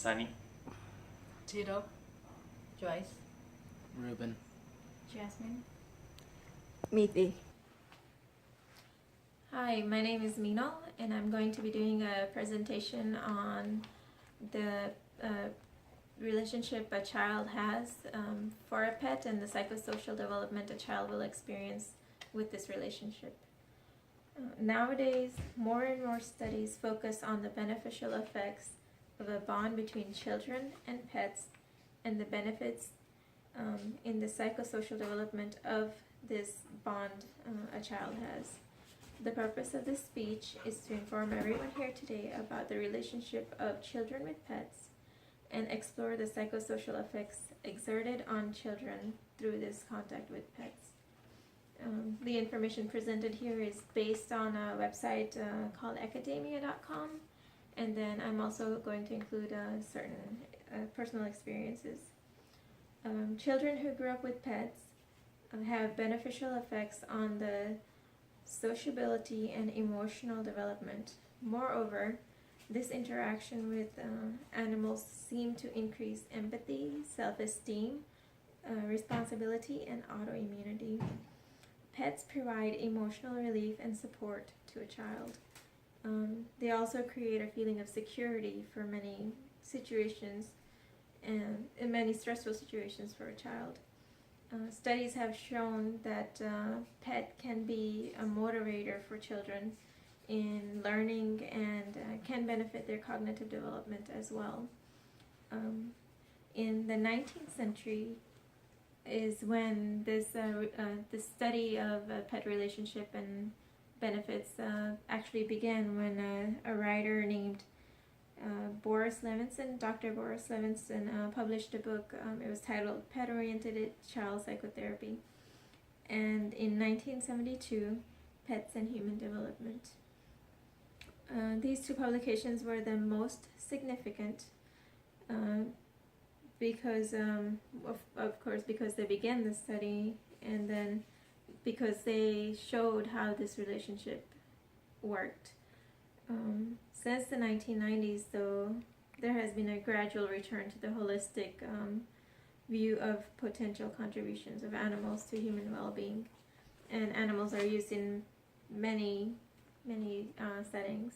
Sunny. Tito. Joyce. Ruben. Jasmine. Mithi. Hi, my name is Minal, and I'm going to be doing a presentation on the relationship a child has for a pet and the psychosocial development a child will experience with this relationship. Nowadays, more and more studies focus on the beneficial effects of a bond between children and pets and the benefits in the psychosocial development of this bond a child has. The purpose of this speech is to inform everyone here today about the relationship of children with pets and explore the psychosocial effects exerted on children through this contact with pets. The information presented here is based on a website called academia.com, and then I'm also going to include certain personal experiences. Children who grew up with pets have beneficial effects on the sociability and emotional development. Moreover, this interaction with animals seem to increase empathy, self-esteem, responsibility, and autoimmunity. Pets provide emotional relief and support to a child. They also create a feeling of security for many situations and in many stressful situations for a child. Studies have shown that pet can be a motivator for children in learning and can benefit their cognitive development as well. In the 19th century is when this study of pet relationship and benefits actually began, when a writer named Boris Levinson, Dr. Boris Levinson, published a book. It was titled Pet-Oriented Child Psychotherapy, and in 1972, Pets and Human Development. These two publications were the most significant because, of course, because they began the study, and then because they showed how this relationship worked. Since the 1990s, though, there has been a gradual return to the holistic view of potential contributions of animals to human well-being, and animals are used in many settings.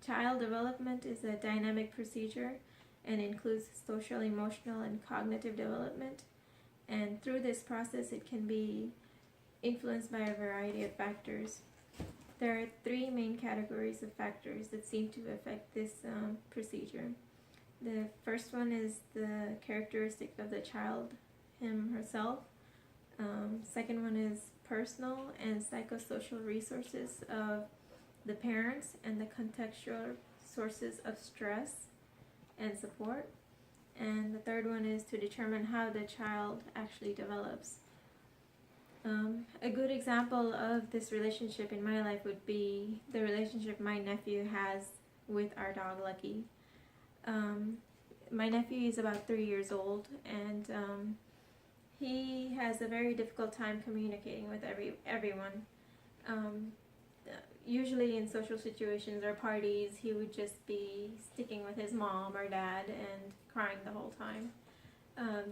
Child development is a dynamic procedure and includes social, emotional, and cognitive development, and through this process it can be influenced by a variety of factors. There are three main categories of factors that seem to affect this procedure. The first one is the characteristic of the child, him, herself. Second one is personal and psychosocial resources of the parents and the contextual sources of stress and support. And the third one is to determine how the child actually develops. A good example of this relationship in my life would be the relationship my nephew has with our dog Lucky. My nephew is about 3 years old, and he has a very difficult time communicating with everyone. Usually in social situations or parties, he would just be sticking with his mom or dad and crying the whole time.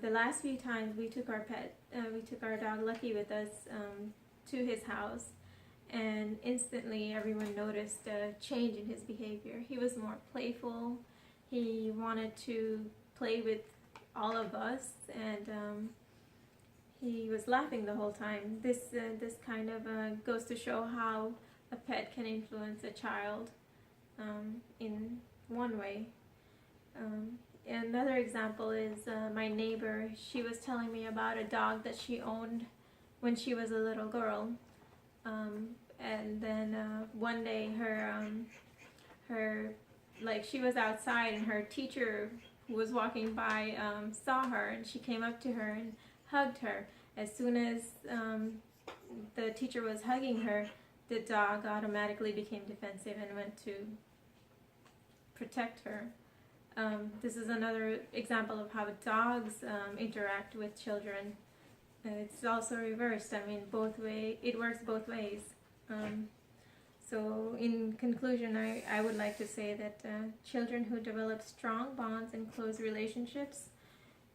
The last few times we took our dog Lucky with us to his house, and instantly everyone noticed a change in his behavior. He was more playful. He wanted to play with all of us, and he was laughing the whole time. This kind of goes to show how a pet can influence a child in one way. Another example is my neighbor. She was telling me about a dog that she owned when she was a little girl, and then one day she was outside, and her teacher who was walking by saw her, and she came up to her and hugged her. As soon as the teacher was hugging her, the dog automatically became defensive and went to protect her. This is another example of how dogs interact with children. It's also reversed. I mean, it works both ways. So in conclusion, I would like to say that children who develop strong bonds and close relationships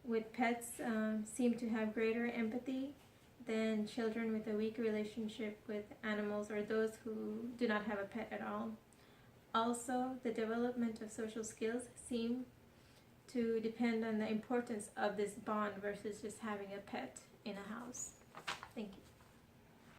with pets seem to have greater empathy than children with a weak relationship with animals or those who do not have a pet at all. Also, the development of social skills seem to depend on the importance of this bond versus just having a pet in a house. Thank you.